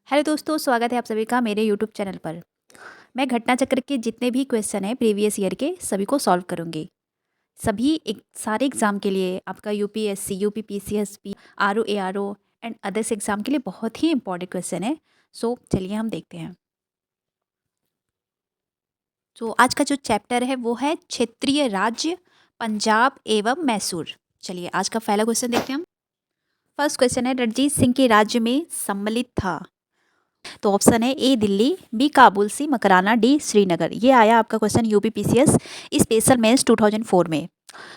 Hello दोस्तों, स्वागत है आप सभी का मेरे यूट्यूब चैनल पर। मैं घटना चक्र के जितने भी क्वेश्चन हैं प्रीवियस ईयर के सभी को सॉल्व करूंगी। सभी एक सारे एग्ज़ाम के लिए आपका UPSC, UP PCSP, RO ARO and others exam के लिए बहुत ही इंपॉर्टेंट क्वेश्चन है। सो चलिए हम देखते हैं। तो आज का जो चैप्टर है वो है क्षेत्रीय राज्य पंजाब एवं मैसूर। चलिए आज का पहला क्वेश्चन देखते हैं हम। फर्स्ट क्वेश्चन है, रणजीत सिंह के राज्य में सम्मिलित था। तो ऑप्शन है A Delhi, B Kabul, C Makrana, D Srinagar. ये आया आपका question UP PCS special mains 2004 में।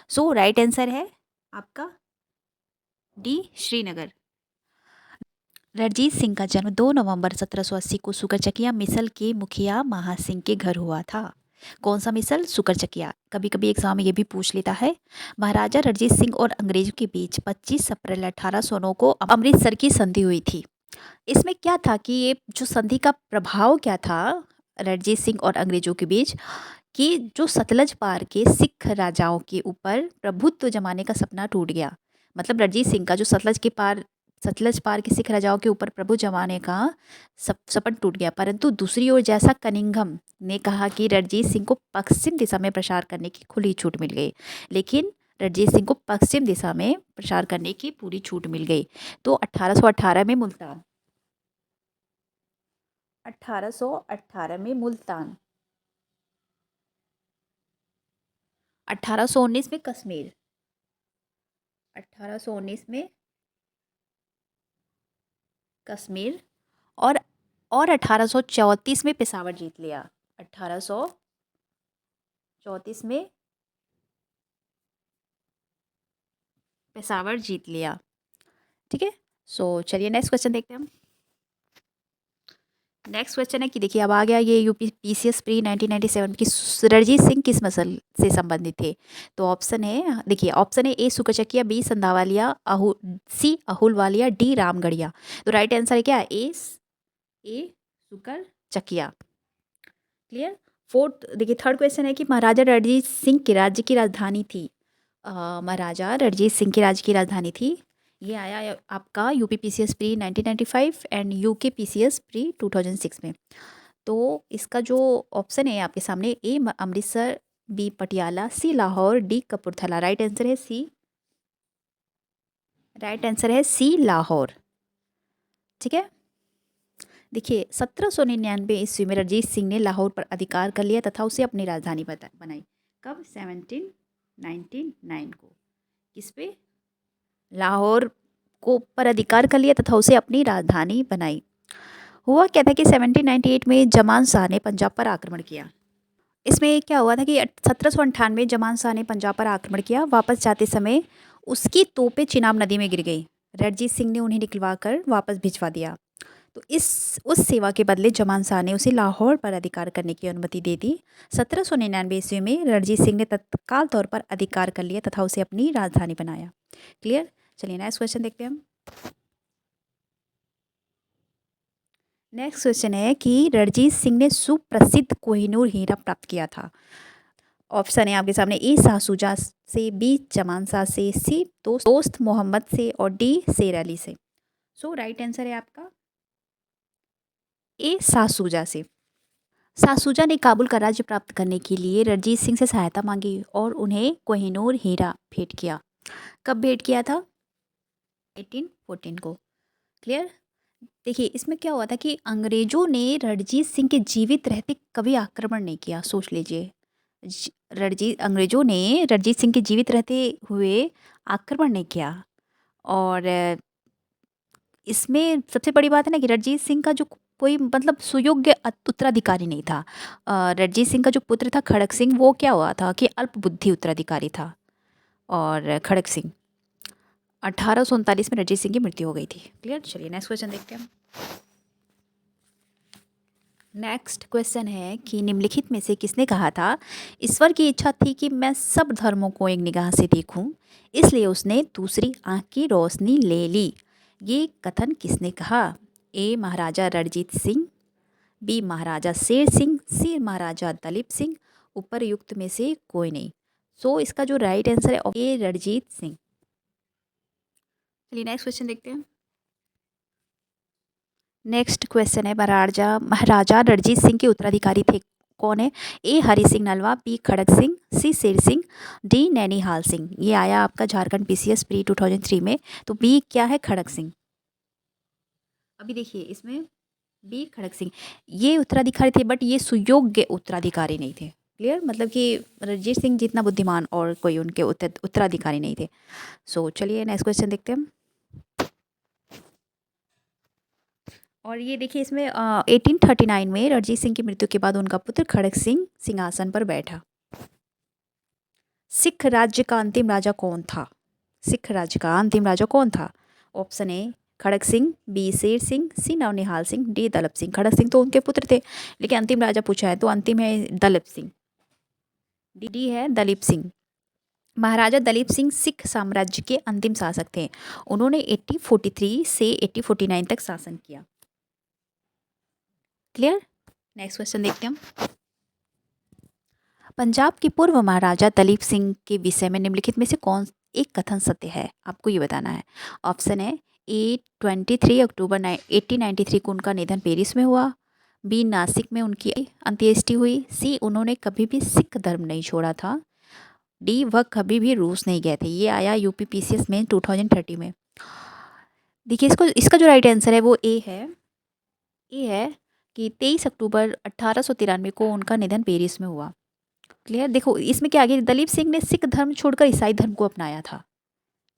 सो राइट आंसर है आपका डी श्रीनगर। रणजीत सिंह का जन्म 2 नवंबर 1780 को सुकरचकिया मिसल के मुखिया महासिंह के घर हुआ था। कौन सा मिसल? सुकरचकिया। कभी कभी एग्जाम में ये भी पूछ लेता है। महाराजा रणजीत सिंह और अंग्रेजों के बीच 25 अप्रैल 1809 को अमृतसर की संधि हुई थी। इसमें क्या था कि ये जो संधि का प्रभाव क्या था रणजीत सिंह और अंग्रेजों के बीच, कि जो सतलज पार के सिख राजाओं के ऊपर प्रभुत्व जमाने का सपना टूट गया। मतलब रणजीत सिंह का जो सतलज पार के सिख राजाओं के ऊपर प्रभु जमाने का सपन टूट गया। परंतु दूसरी ओर जैसा कनिंघम ने कहा कि रणजीत सिंह को पश्चिम दिशा में प्रसार करने की खुली छूट मिल गई, लेकिन रणजीत सिंह को पश्चिम दिशा में प्रसार करने की पूरी छूट मिल गई। तो 1818 में मुल्तान, 1818 में मुल्तान, 1819 में कश्मीर, 1819 में कश्मीर और 1834 में पेशावर जीत लिया। 1834 में पेशावर जीत लिया। ठीक है। सो चलिए नेक्स्ट क्वेश्चन देखते हैं हम। नेक्स्ट क्वेश्चन है कि देखिए अब आ गया ये यूपी पीसीएस प्री 1997 की। रणजीत सिंह किस मसल से संबंधित थे? तो ऑप्शन है, देखिए ऑप्शन है ए सुकरचकिया, बी संधावालिया, सी अहुलवालिया, डी रामगढ़िया। तो राइट आंसर है क्या? ए सुकरचकिया। क्लियर। फोर्थ देखिए, थर्ड क्वेश्चन है कि महाराजा रणजीत सिंह के राज्य की राजधानी थी। महाराजा रणजीत सिंह के राज्य की राजधानी थी। ये आया आपका UP PCS pre 1995 and UK PCS pre 2006 में। तो इसका जो ऑप्शन है आपके सामने, A Amritsar, B Patiala, C Lahore, D Kapurthala. Right answer है सी। राइट आंसर है सी लाहौर। ठीक है। देखिए 1799 ईस्वी में रणजीत सिंह ने लाहौर पर अधिकार कर लिया तथा उसे अपनी राजधानी बनाई। कब? 1799 को। किस पे? लाहौर को पर अधिकार कर लिया तथा उसे अपनी राजधानी बनाई। हुआ क्या था कि 1798 में जमान शाह ने पंजाब पर आक्रमण किया। इसमें क्या हुआ था कि 1798 जमान शाह ने पंजाब पर आक्रमण किया। वापस जाते समय उसकी तोपें चिनाब नदी में गिर गई। रणजीत सिंह ने उन्हें निकलवा कर वापस भिजवा दिया। तो इस उस सेवा के बदले जमान शाह ने उसे लाहौर पर अधिकार करने की अनुमति दे दी। 1799 ईस्वी में रणजीत सिंह ने तत्काल तौर पर अधिकार कर लिया तथा उसे अपनी राजधानी बनाया। क्लियर। चलिए नेक्स्ट क्वेश्चन देखते हैं हम। नेक्स्ट क्वेश्चन है कि रणजीत सिंह ने सुप्रसिद्ध कोहिनूर हीरा प्राप्त किया था। ऑप्शन है आपके सामने, ए शाहसुजा से, बी जमान शाह से, सी दोस्त मोहम्मद से और डी शेर अली से। सो राइट आंसर है आपका ए शाहसुजा से। शाहसुजा ने काबुल का राज्य प्राप्त करने के लिए रणजीत सिंह से सहायता मांगी और उन्हें कोहिनूर हीरा भेंट किया। कब भेंट किया था? 1814 को। क्लियर। देखिए इसमें क्या हुआ था कि अंग्रेजों ने रणजीत सिंह के जीवित रहते कभी आक्रमण नहीं किया। सोच लीजिए, रणजीत अंग्रेजों ने रणजीत सिंह के जीवित रहते हुए आक्रमण नहीं किया। और इसमें सबसे बड़ी बात है ना कि रणजीत सिंह का जो कोई मतलब सुयोग्य उत्तराधिकारी नहीं था। रणजीत सिंह का जो पुत्र था खड़क सिंह, वो क्या हुआ था कि अल्प बुद्धि उत्तराधिकारी था। और खड़क सिंह 1839 में रणजीत सिंह की मृत्यु हो गई थी। क्लियर। चलिए नेक्स्ट क्वेश्चन देखते हैं हम। नेक्स्ट क्वेश्चन है कि निम्नलिखित में से किसने कहा था, ईश्वर की इच्छा थी कि मैं सब धर्मों को एक निगाह से देखूं, इसलिए उसने दूसरी आंख की रोशनी ले ली। ये कथन किसने कहा? ए महाराजा रणजीत सिंह, बी महाराजा शेर सिंह, सी महाराजा दलीप सिंह। उपरयुक्त में से कोई नहीं। सो इसका जो राइट आंसर है ए रणजीत सिंह। चलिए नेक्स्ट क्वेश्चन देखते हैं। नेक्स्ट क्वेश्चन है, महाराजा महाराजा रणजीत सिंह के उत्तराधिकारी थे कौन है? ए हरि सिंह नलवा, बी खड़क सिंह, सी शेर सिंह, डी नैनीहाल सिंह। ये आया आपका झारखंड पीसीएस प्री 2003 में। तो बी क्या है? खड़क सिंह। अभी देखिए इसमें बी खड़क सिंह ये उत्तराधिकारी थे, बट ये सुयोग्य उत्तराधिकारी नहीं थे। क्लियर? मतलब कि रणजीत सिंह जितना बुद्धिमान और कोई उनके उत्तराधिकारी नहीं थे। सो चलिए नेक्स्ट क्वेश्चन देखते हैं हम। और ये देखिए इसमें 1839 में रणजीत सिंह की मृत्यु के बाद उनका पुत्र खड़क सिंह सिंहासन पर बैठा। सिख राज्य का अंतिम राजा कौन था? सिख राज्य का अंतिम राजा कौन था? Option A Kharak Singh, B Sher Singh, C Naunihal Singh, D Dalip Singh. Kharak Singh तो उनके पुत्र थे, लेकिन अंतिम राजा पूछा है तो अंतिम है दलप सिंह। डी है दलीप सिंह। महाराजा दलीप सिंह सिख साम्राज्य के अंतिम शासक थे। उन्होंने 1843 से 1849 तक शासन किया। क्लियर? नेक्स्ट क्वेश्चन देखते हैं हम। पंजाब के पूर्व महाराजा दलीप सिंह के विषय में निम्नलिखित में से कौन एक कथन सत्य है? आपको ये बताना है। ऑप्शन है ए 23 अक्टूबर 1893 को उनका निधन पेरिस में हुआ, बी नासिक में उनकी अंत्येष्टि हुई, सी उन्होंने कभी भी सिख धर्म नहीं छोड़ा था, डी वह कभी भी रूस नहीं गए थे। ये आया यूपी पीसीएस में 2030 में। देखिए इसका जो राइट आंसर है वो ए है कि 23 अक्टूबर 1893 को उनका निधन पेरिस में हुआ। क्लियर? देखो इसमें क्या आगे दलीप सिंह ने सिख धर्म छोड़कर ईसाई धर्म को अपनाया था।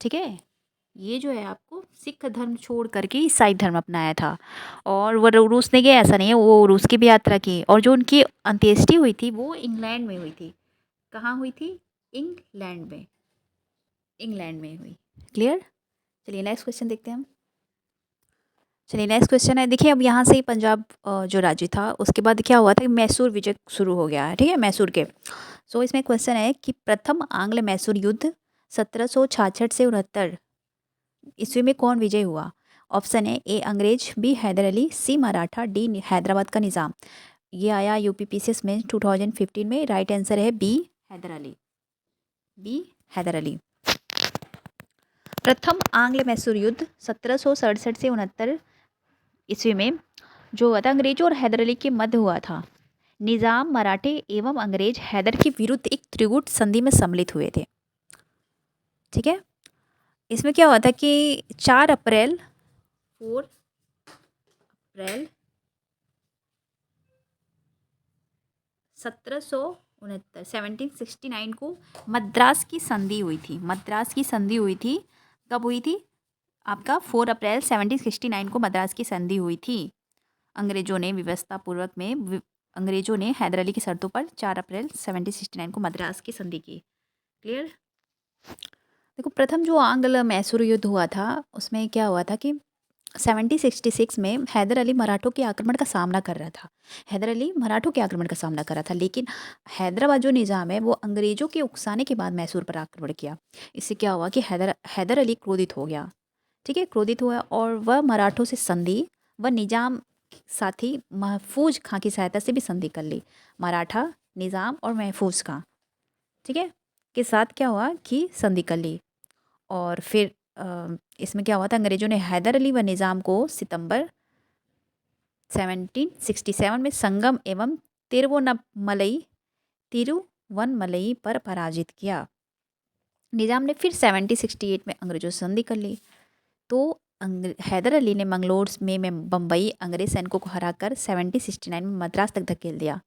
ठीक है, ये जो है आपको सिख धर्म छोड़ करके ईसाई धर्म अपनाया था। और वो रूस ने गया ऐसा नहीं है, वो रूस की भी यात्रा की। और जो उनकी अंत्येष्टि हुई थी वो इंग्लैंड में हुई थी। कहाँ हुई थी? इंग्लैंड में हुई। क्लियर? चलिए नेक्स्ट क्वेश्चन देखते हैं हम। चलिए नेक्स्ट क्वेश्चन है, देखिए अब यहाँ से ही पंजाब जो राज्य था उसके बाद क्या हुआ था कि मैसूर विजय शुरू हो गया है। ठीक है, मैसूर के। सो इसमें क्वेश्चन है कि प्रथम आंग्ल मैसूर युद्ध 1766 से 69 ईस्वी में कौन विजय हुआ? ऑप्शन है ए अंग्रेज, बी हैदर अली, सी मराठा, डी हैदराबाद का निज़ाम। ये आया यूपी पीसीएस में 2015 में। राइट आंसर है बी हैदर अली। बी हैदर अली। प्रथम आंग्ल मैसूर युद्ध 1767 से 69 ईस्वी में जो हुआ था अंग्रेजों और हैदर अली के मध्य हुआ था। निज़ाम मराठे एवं अंग्रेज हैदर के विरुद्ध एक त्रिगुट संधि में सम्मिलित हुए थे। ठीक है, इसमें क्या हुआ था कि 4 अप्रैल 1769 को मद्रास की संधि हुई थी। मद्रास की संधि हुई थी। कब हुई थी? आपका 4 अप्रैल 1769 को मद्रास की संधि हुई थी। अंग्रेजों ने व्यवस्था पूर्वक में अंग्रेजों ने हैदर अली की शर्तों पर 4 अप्रैल 1769 को मद्रास की संधि की। क्लियर? देखो प्रथम जो आंग्ल मैसूर युद्ध हुआ था उसमें क्या हुआ था कि 1766 में हैदर अली मराठों के आक्रमण का सामना कर रहा था। हैदर अली मराठों के आक्रमण का सामना कर रहा था, लेकिन हैदराबाद जो निज़ाम है वो अंग्रेजों के उकसाने के बाद मैसूर पर आक्रमण किया। इससे क्या हुआ कि हैदर अली क्रोधित हो गया। ठीक है, क्रोधित हुआ और वह मराठों से संधि व निज़ाम साथ ही महफूज खां की सहायता से भी संधि कर ली। मराठा, निज़ाम और महफूज खां, ठीक है, के साथ क्या हुआ कि संधि कर ली। और फिर इसमें क्या हुआ था, अंग्रेजों ने हैदर अली व निज़ाम को सितंबर 1767 में संगम एवं तिरुवनमलई पर पराजित किया। निज़ाम ने फिर 1768 में अंग्रेजों से संधि कर ली। तो हैदर अली ने मंगलोर में बम्बई अंग्रेज सैनिकों को हराकर 1769 में मद्रास तक धकेल दिया।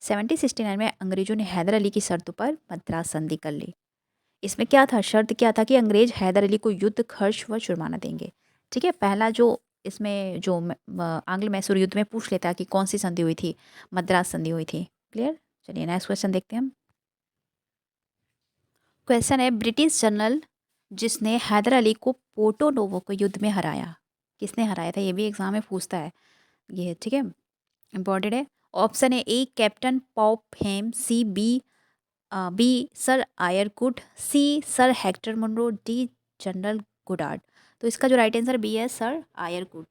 1769 में अंग्रेजों ने हैदर अली की शर्तों पर मद्रास संधि कर ली। इसमें क्या था, शर्त क्या था कि अंग्रेज हैदर अली को युद्ध, खर्च व जुर्माना देंगे। ठीक है, पहला जो इसमें जो आंग्ल मैसूर युद्ध में पूछ लेता कि कौन सी संधि हुई थी, मद्रास संधि हुई थी। क्लियर? चलिए नेक्स्ट क्वेश्चन देखते हैं हम। क्वेश्चन है, ब्रिटिश जनरल जिसने हैदर अली को पोर्टो नोवो को युद्ध में हराया, किसने हराया था? ये भी एग्जाम में पूछता है ये। ठीक है, इंपॉर्टेंट है। ऑप्शन है A Captain Popham, C B Sir Eyre Coote, C Sir Hector Munro, D General Goddard. तो इसका जो राइट आंसर बी है सर आयरकुड।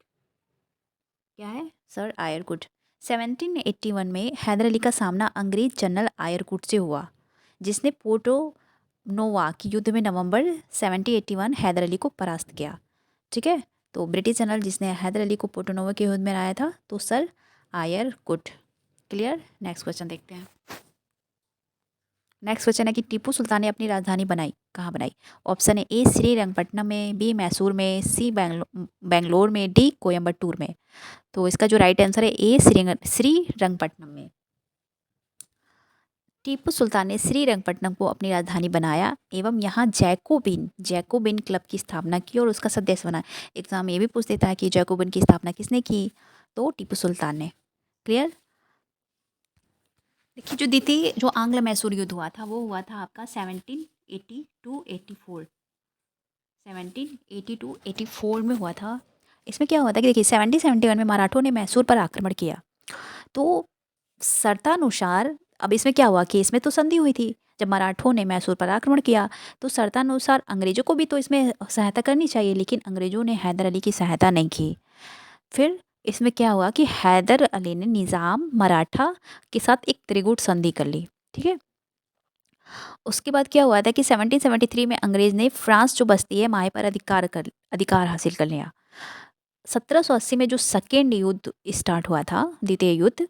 क्या है? सर आयरकुड। 1781 में हैदर अली का सामना अंग्रेज जनरल आयरकुड से हुआ, जिसने पोर्टो नोवा की युद्ध में नवंबर 1781 हैदर अली को परास्त किया। ठीक है, तो ब्रिटिश जनरल जिसने हैदर अली को पोर्टोनोवो के युद्ध में हराया था, तो सर आयर कुट। क्लियर। नेक्स्ट क्वेश्चन देखते हैं। नेक्स्ट क्वेश्चन है कि टीपू सुल्तान ने अपनी राजधानी बनाई, कहाँ बनाई? ऑप्शन है ए श्रीरंगपट्टनम में, बी मैसूर में, सी बेंगलोर में, डी कोयम्बटूर में। तो इसका जो राइट आंसर है ए श्रीरंगपट्टनम में। टीपू सुल्तान ने श्रीरंगपट्टनम को अपनी राजधानी बनाया एवं यहाँ जैकोबिन क्लब की स्थापना की और उसका सदस्य बना। एग्जाम ये भी पूछ देता है कि जैकोबिन की स्थापना किसने की? तो टीपू सुल्तान ने। क्लियर। देखिए जो द्वितीय जो आंग्ल मैसूर युद्ध हुआ था वो हुआ था आपका 1782-84, 1782-84 में हुआ था। इसमें क्या हुआ था कि देखिए 1771 में मराठों ने मैसूर पर आक्रमण किया। तो शर्तानुसार अब इसमें क्या हुआ कि इसमें तो संधि हुई थी, जब मराठों ने मैसूर पर आक्रमण किया तो शर्तानुसार अंग्रेजों को भी तो इसमें सहायता करनी चाहिए, लेकिन अंग्रेजों ने हैदर अली की सहायता नहीं की। फिर इसमें क्या हुआ कि हैदर अली ने निज़ाम मराठा के साथ एक त्रिगुट संधि कर ली। ठीक है। उसके बाद क्या हुआ था कि 1773 में अंग्रेज ने फ्रांस जो बस्ती है माहे पर अधिकार हासिल कर लिया। 1780 में जो सेकेंड युद्ध स्टार्ट हुआ था, द्वितीय युद्ध,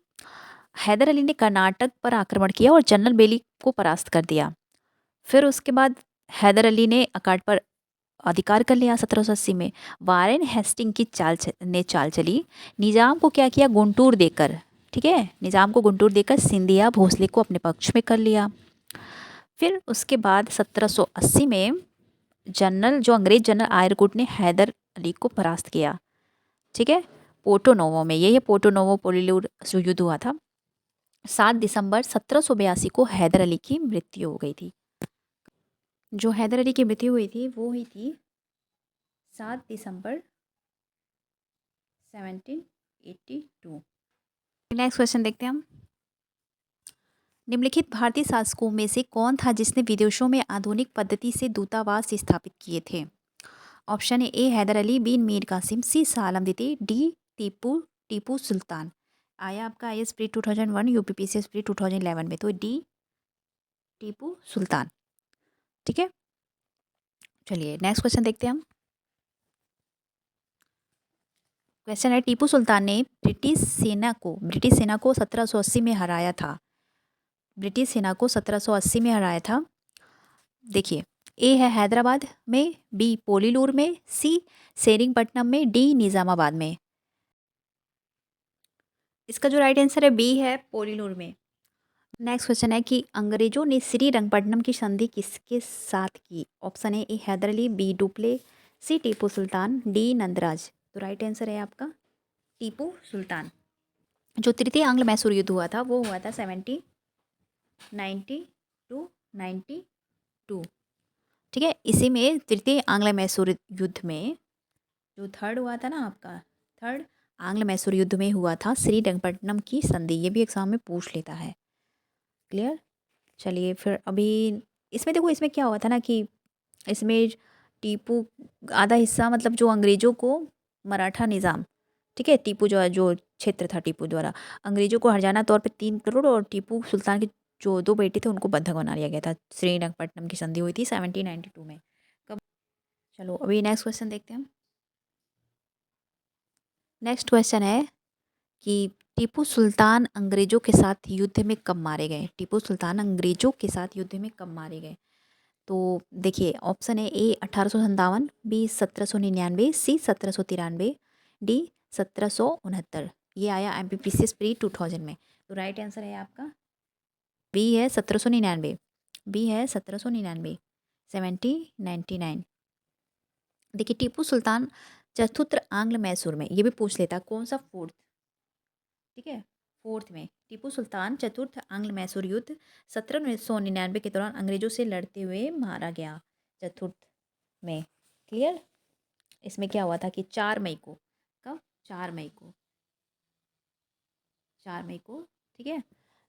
हैदर अली ने कर्नाटक पर आक्रमण किया और जनरल बेली को परास्त कर दिया। फिर उसके बाद हैदर अली ने अकाट पर अधिकार कर लिया 1780 में। वारेन हेस्टिंग की चाल चली। निज़ाम को क्या किया? गुंटूर देकर, ठीक है, निज़ाम को गुंटूर देकर सिंधिया भोसले को अपने पक्ष में कर लिया। फिर उसके बाद 1780 में जो अंग्रेज जनरल आयरकुट ने हैदर अली को परास्त किया। ठीक है, पोर्टोनोवो में, यही पोर्टोनोवो पोलिलूर युद्ध हुआ था। 7 दिसंबर 1782 को हैदर अली की मृत्यु हो गई थी। जो हैदर अली की मृत्यु हुई थी वो हुई थी 7 दिसंबर 1782। नेक्स्ट क्वेश्चन देखते हैं हम। निम्नलिखित भारतीय शासकों में से कौन था जिसने विदेशों में आधुनिक पद्धति से दूतावास स्थापित किए थे? Option A Haider Ali, B Mir Qasim, C Shah Alam द्वितीय, डी टीपू सुल्तान। आया आपका IAS प्री 2001, UPPCS प्री 2011 में, तो डी टीपू सुल्तान। ठीक है, चलिए नेक्स्ट क्वेश्चन देखते हैं हम। क्वेश्चन है टीपू सुल्तान ने ब्रिटिश सेना को 1780 में हराया था। ब्रिटिश सेना को 1780 में हराया था। देखिए, ए है हैदराबाद में, बी पोलीलूर में, सी सेरिंगपट्टनम में, डी निज़ामाबाद में। इसका जो राइट आंसर है बी है पोलीलूर में। नेक्स्ट क्वेश्चन है कि अंग्रेजों ने श्रीरंगपट्टनम की संधि किसके साथ की? Option A Haider Ali, B Dupleix, C Tipu Sultan, D Nandraj. तो राइट आंसर है आपका टीपू सुल्तान। जो तृतीय आंग्ल मैसूर युद्ध हुआ था वो हुआ था 1792। ठीक है, इसी में तृतीय आंग्ल मैसूर युद्ध में जो थर्ड हुआ था ना आपका, थर्ड आंग्ल मैसूर युद्ध में हुआ था श्रीरंगपट्टनम की संधि। ये भी एग्जाम में पूछ लेता है। क्लियर। चलिए फिर अभी इसमें देखो, इसमें क्या हुआ था ना कि इसमें टीपू आधा हिस्सा, मतलब जो अंग्रेज़ों को मराठा निज़ाम, ठीक है, टीपू जो क्षेत्र था टीपू द्वारा अंग्रेज़ों को हरजाना तौर पे 3 करोड़ और टीपू सुल्तान के जो 2 बेटे थे उनको बंधक बना लिया गया था। श्रीरंगपट्टनम की संधि हुई थी 1792 में। कब? चलो अभी नेक्स्ट क्वेश्चन देखते हैं हम। नेक्स्ट क्वेश्चन है कि टीपू सुल्तान अंग्रेज़ों के साथ युद्ध में कब मारे गए? टीपू सुल्तान अंग्रेज़ों के साथ युद्ध में कब मारे गए? तो देखिए, ऑप्शन है ए 1857, बी 1799, सी 1793, डी 1769। ये आया MPPCS प्री 2000 में। तो राइट आंसर है आपका बी है 1799। बी है 1799, 1799। देखिए टीपू सुल्तान चतुर्थ आंग्ल मैसूर में, ये भी पूछ लेता कौन सा फोर्थ, ठीक है, फोर्थ में टीपू सुल्तान चतुर्थ आंग्ल मैसूर युद्ध 1799 के दौरान अंग्रेजों से लड़ते हुए मारा गया। चतुर्थ में। क्लियर। इसमें क्या हुआ था कि 4 मई को, कब? 4 मई को, 4 मई को, ठीक है,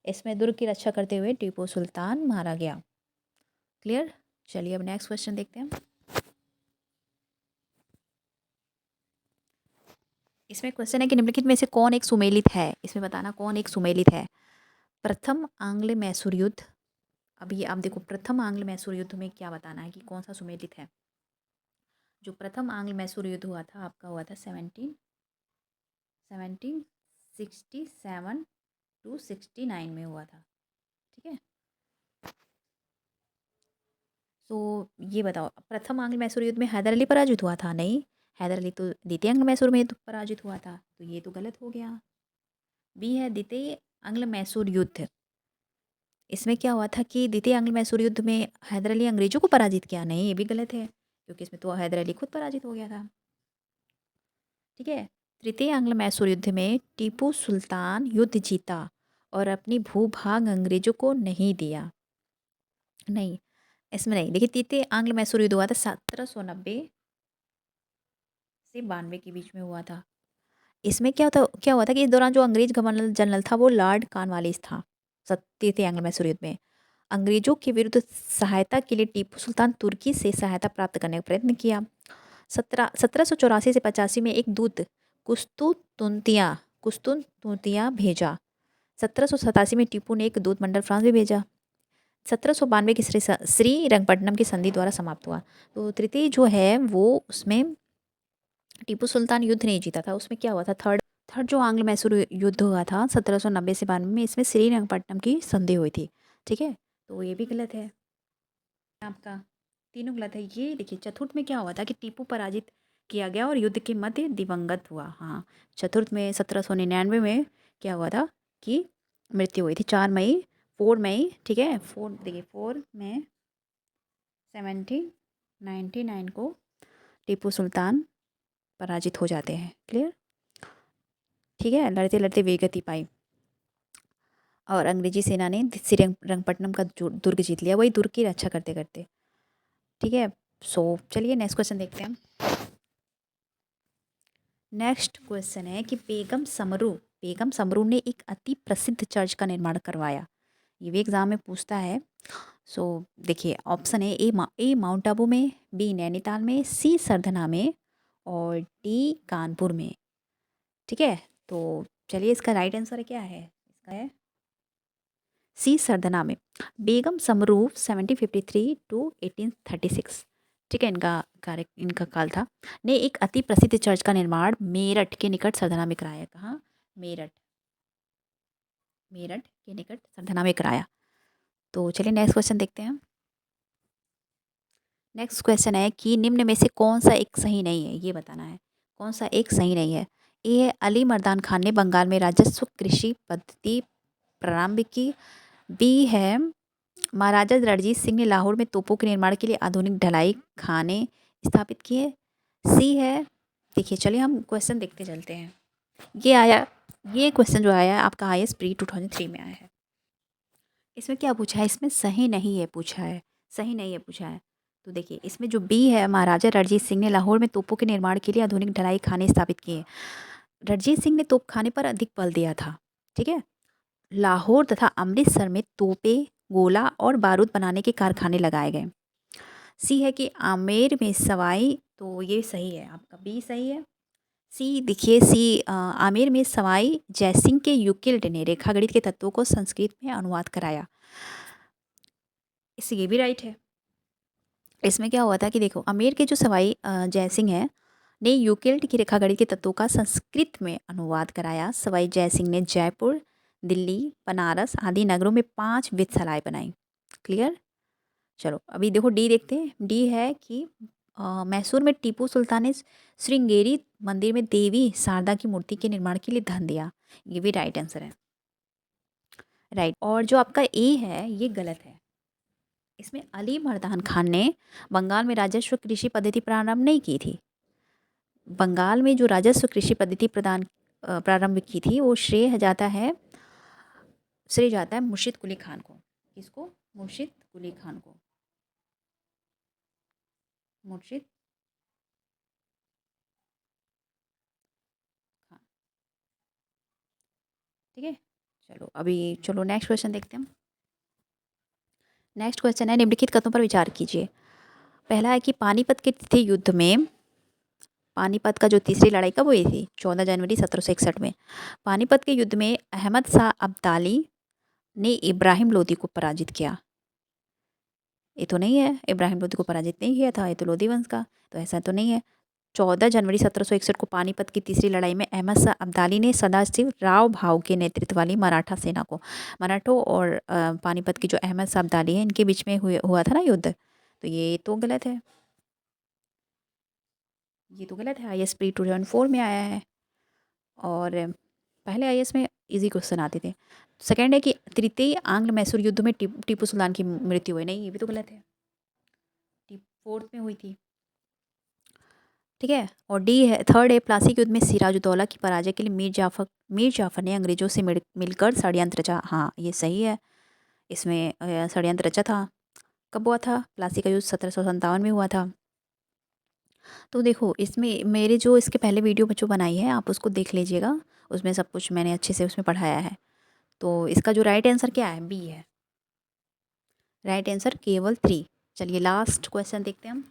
इसमें दुर्ग की रक्षा करते हुए टीपू सुल्तान मारा गया। क्लियर। चलिए अब नेक्स्ट क्वेश्चन देखते हैं। इसमें क्वेश्चन है कि निम्नलिखित में से कौन एक सुमेलित है? इसमें बताना कौन एक सुमेलित है। प्रथम आंग्ल मैसूर युद्ध, अभी आप देखो प्रथम आंग्ल मैसूर युद्ध में क्या बताना है कि कौन सा सुमेलित है। जो प्रथम आंग्ल मैसूर युद्ध हुआ था आपका हुआ था 1767 में हुआ था। ठीक है, तो ये बताओ प्रथम आंग्ल मैसूर युद्ध में हैदर अली पराजित हुआ था? नहीं, हैदर अली तो द्वितीय आंग्ल मैसूर में तो पराजित हुआ था, तो ये तो गलत हो गया। बी है द्वितीय आंग्ल मैसूर युद्ध। इसमें क्या हुआ था कि द्वितीय आंग्ल मैसूर युद्ध में हैदर अली अंग्रेजों को पराजित किया? नहीं, ये भी गलत है, क्योंकि इसमें तो हैदर अली खुद पराजित हो गया था। ठीक है, तृतीय आंग्ल मैसूर युद्ध में टीपू सुल्तान युद्ध जीता और अपनी भूभाग अंग्रेजों को नहीं दिया। नहीं, इसमें नहीं। देखिए, तृतीय आंग्ल मैसूर युद्ध हुआ था 1790 से 92 के बीच में हुआ था। इसमें क्या हुआ था कि इस दौरान जो अंग्रेज गवर्नर जनरल था वो लॉर्ड कॉर्नवालिस था। तृतीय आंग्ल मैसूर युद्ध में अंग्रेजों के विरुद्ध सहायता के लिए टीपू सुल्तान तुर्की से सहायता प्राप्त करने का प्रयत्न किया। 1784 से 85 में एक दूत कुस्तुनतुनतिया भेजा। 1787 में टीपू ने एक दूत मंडल फ्रांस भी भेजा। 1792 की श्रीरंगपट्टनम की संधि द्वारा समाप्त हुआ। तो तृतीय जो है वो उसमें टीपू सुल्तान युद्ध नहीं जीता था, उसमें क्या हुआ था, थर्ड थर्ड जो आंग्ल मैसूर युद्ध हुआ था 1790 से 92 में, इसमें श्रीरंगपट्टनम की संधि हुई थी। ठीक है, तो ये भी गलत है आपका, तीनों गलत है। ये देखिए चतुर्थ में क्या हुआ था कि टीपू पराजित किया गया और युद्ध के मध्य दिवंगत हुआ। हाँ, चतुर्थ में 1799 में क्या हुआ था कि मृत्यु हुई थी 4 मई। ठीक है, 4 मई 1799 को टीपू सुल्तान पराजित हो जाते हैं। क्लियर? ठीक है, लड़ते लड़ते वीरगति पाई और अंग्रेजी सेना ने श्रीरंगपट्टनम का दुर्ग जीत लिया, वही दुर्ग की रक्षा करते करते। ठीक है, सो चलिए नेक्स्ट क्वेश्चन देखते हैं। नेक्स्ट क्वेश्चन है कि बेगम समरू ने एक अति प्रसिद्ध चर्च का निर्माण करवाया। ये भी एग्जाम में पूछता है। सो देखिए, ऑप्शन है ए माउंट आबू में, बी नैनीताल में, सी सरधना में और डी कानपुर में। ठीक है, तो चलिए इसका राइट आंसर क्या है? इसका है सी सरधना में। बेगम समरू 1753 टू 1836, ठीक है, इनका काल था, ने एक अति प्रसिद्ध चर्च का निर्माण मेरठ के निकट सरधना में कराया। कहाँ? मेरठ के निकट सरधना में कराया। तो चलिए नेक्स्ट क्वेश्चन देखते हैं। नेक्स्ट क्वेश्चन है कि निम्न में से कौन सा एक सही नहीं है, ये बताना है कौन सा एक सही नहीं है। ए है अली मर्दान खान ने बंगाल में राजस्व कृषि पद्धति प्रारंभ की। बी है महाराजा रणजीत सिंह ने लाहौर में तोपों के निर्माण के लिए आधुनिक ढलाई खाने स्थापित किए। सी है, देखिए चलिए हम क्वेश्चन देखते चलते हैं। ये क्वेश्चन जो आया है आपका IAS प्री 2003 में आया है। इसमें क्या पूछा है? इसमें सही नहीं है पूछा है। तो देखिए इसमें जो बी है, महाराजा रणजीत सिंह ने लाहौर में तोपों के निर्माण के लिए आधुनिक ढलाई खाने स्थापित किए। रणजीत सिंह ने तोप खाने पर अधिक बल दिया था। ठीक है, लाहौर तथा अमृतसर में तोपे, गोला और बारूद बनाने के कारखाने लगाए गए। सी है कि आमेर में सवाई, तो ये सही है आपका, बी सही है। सी देखिए, आमेर में सवाई जयसिंह के यूक्लिड ने रेखागणित के तत्वों को संस्कृत में अनुवाद कराया। इससे ये भी राइट है। इसमें क्या हुआ था कि देखो, आमेर के जो सवाई जयसिंह है ने यूक्लिड की रेखागणित के तत्वों का संस्कृत में अनुवाद कराया। सवाई जयसिंह ने जयपुर, दिल्ली, बनारस आदि नगरों में 5 वेधशालाएं बनाई। क्लियर? चलो अभी देखो डी देखते हैं। डी है कि मैसूर में टीपू सुल्तान ने श्रृंगेरी मंदिर में देवी शारदा की मूर्ति के निर्माण के लिए धन दिया। ये भी राइट आंसर है, राइट। और जो आपका ए है ये गलत है। इसमें अली मर्दान खान ने बंगाल में राजस्व कृषि पद्धति प्रारंभ नहीं की थी। बंगाल में जो राजस्व कृषि पद्धति प्रारंभ की थी वो श्रेय जाता है मुर्शिद कुली खान को। किसको? मुर्शिद कुली खान को। मुर्शिद खान। ठीक है, चलो नेक्स्ट क्वेश्चन देखते हैं। नेक्स्ट क्वेश्चन है निम्नलिखित कथनों पर विचार कीजिए। पहला है कि पानीपत के तृतीय युद्ध में, पानीपत का जो तीसरी लड़ाई कब हुई थी? 14 जनवरी 1761 में। पानीपत के युद्ध में अहमद शाह अब्दाली ने इब्राहिम लोदी को पराजित किया। ये तो नहीं है। इब्राहिम लोदी को पराजित नहीं किया था, ये तो लोदी वंश का, तो ऐसा तो नहीं है। 14 जनवरी 1761 को पानीपत की तीसरी लड़ाई में अहमद शाह अब्दाली ने सदाशिव राव भाऊ के नेतृत्व वाली मराठा सेना को, मराठों और पानीपत की जो अहमद शाह अब्दाली है इनके बीच में हुआ था ना युद्ध, तो ये तो गलत है, ये तो गलत है। IAS प्री 2004 में आया है, और पहले IAS में इजी क्वेश्चन आते थे। सेकंड है कि तृतीय आंग्ल मैसूर युद्ध में टीपू सुल्तान की मृत्यु हुई, नहीं ये भी तो गलत है, फोर्थ में हुई थी, ठीक है। और डी है, थर्ड है प्लासी के युद्ध में सिराजुद्दौला की पराजय के लिए मीर जाफर ने अंग्रेजों से मिलकर षड्यंत्र रचा, हाँ ये सही है, इसमें षड्यंत्र रचा था। कब हुआ था प्लासी का युद्ध? 1757 में हुआ था। तो देखो इसमें मेरे जो इसके पहले वीडियो बच्चों बनाई है आप उसको देख लीजिएगा, उसमें सब कुछ मैंने अच्छे से उसमें पढ़ाया है। तो इसका जो राइट आंसर क्या है? बी है राइट आंसर, केवल 3। चलिए लास्ट क्वेश्चन देखते हैं हम।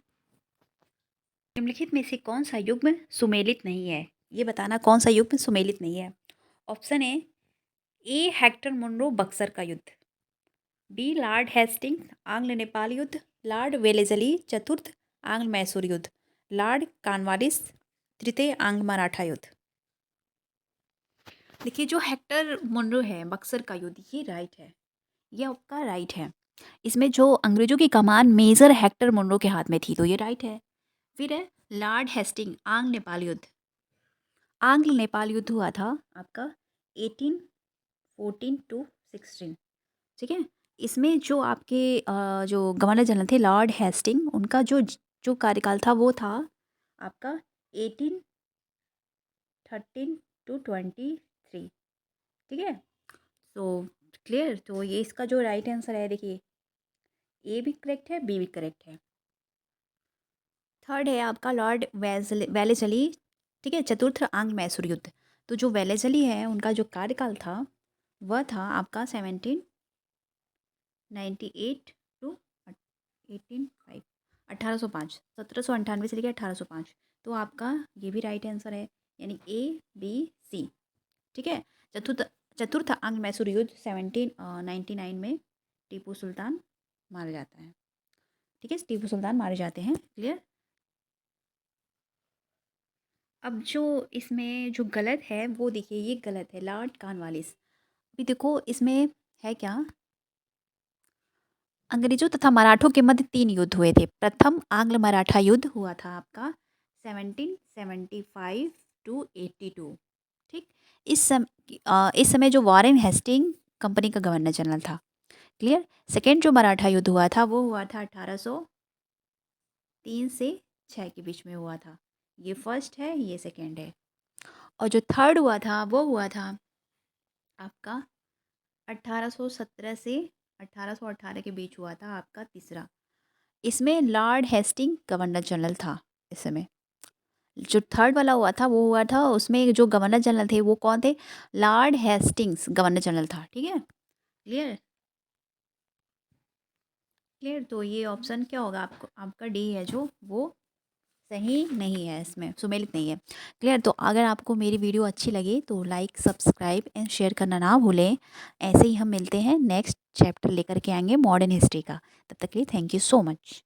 निम्नलिखित में से कौन सा युग्म सुमेलित नहीं है? ये बताना कौन सा युग्म सुमेलित नहीं है। Option A Hector Munro Buxar का युद्ध, बी लॉर्ड हेस्टिंग्स आंग्ल नेपाल युद्ध, लॉर्ड वेलेजली चतुर्थ आंग्ल मैसूर युद्ध, लॉर्ड कॉर्नवालिस तृतीय आंग्ल मराठा युद्ध। देखिए जो हेक्टर मुनरो है बक्सर का युद्ध, ये राइट है, ये आपका राइट है। इसमें जो अंग्रेजों की कमान मेजर हेक्टर मुनरो के हाथ में थी, तो ये राइट है। फिर है लॉर्ड हेस्टिंग आंग्ल नेपाल युद्ध, आंग्ल नेपाल युद्ध हुआ था आपका 1814 टू 16, ठीक है। इसमें जो आपके जो गवर्नर जनरल थे लॉर्ड हेस्टिंग, उनका जो जो कार्यकाल था वो था आपका 1813 टू 23, ठीक है। तो क्लियर, तो ये इसका जो राइट आंसर है देखिए, ए भी करेक्ट है, बी भी करेक्ट है। थर्ड है आपका लॉर्ड वेलेजली, ठीक है, चतुर्थ आंग्ल मैसूर युद्ध। तो जो वेलेजली है उनका जो कार्यकाल था वह था आपका 1798 टू 1805, 1805, 1798 से लेकर 1805। तो आपका ये भी राइट आंसर है, यानी ए बी सी, ठीक है। चतुर्थ चतुर्थ आंग्ल मैसूर युद्ध 1799 में टीपू सुल्तान मारा जाता है, ठीक है, टीपू सुल्तान मारे जाते हैं। क्लियर। अब जो इसमें जो गलत है वो देखिए, ये गलत है, लॉर्ड कॉर्नवालिस। अभी देखो इसमें है क्या, अंग्रेजों तथा मराठों के मध्य 3 युद्ध हुए थे। प्रथम आंग्ल मराठा युद्ध हुआ था आपका 1775 टू 82, ठीक। इस समय जो वॉरेन हेस्टिंग कंपनी का गवर्नर जनरल था। क्लियर। सेकेंड जो मराठा युद्ध हुआ था वो हुआ था 1803 से 6 के बीच में हुआ था। ये फर्स्ट है, ये सेकेंड है। और जो थर्ड हुआ था वो हुआ था आपका 1817 से 1818 के बीच हुआ था आपका तीसरा। इसमें लॉर्ड हेस्टिंग गवर्नर जनरल था इस समय। जो थर्ड वाला हुआ था वो हुआ था, उसमें जो गवर्नर जनरल थे वो कौन थे? लॉर्ड हेस्टिंग्स गवर्नर जनरल था, ठीक है। क्लियर। क्लियर, तो ये ऑप्शन क्या होगा आपको? आपका डी है जो वो सही नहीं है, इसमें सुमेलित नहीं है। क्लियर। तो अगर आपको मेरी वीडियो अच्छी लगे तो लाइक सब्सक्राइब एंड शेयर करना ना भूलें। ऐसे ही हम मिलते हैं, नेक्स्ट चैप्टर लेकर के आएंगे मॉडर्न हिस्ट्री का। तब तक के लिए थैंक यू सो मच।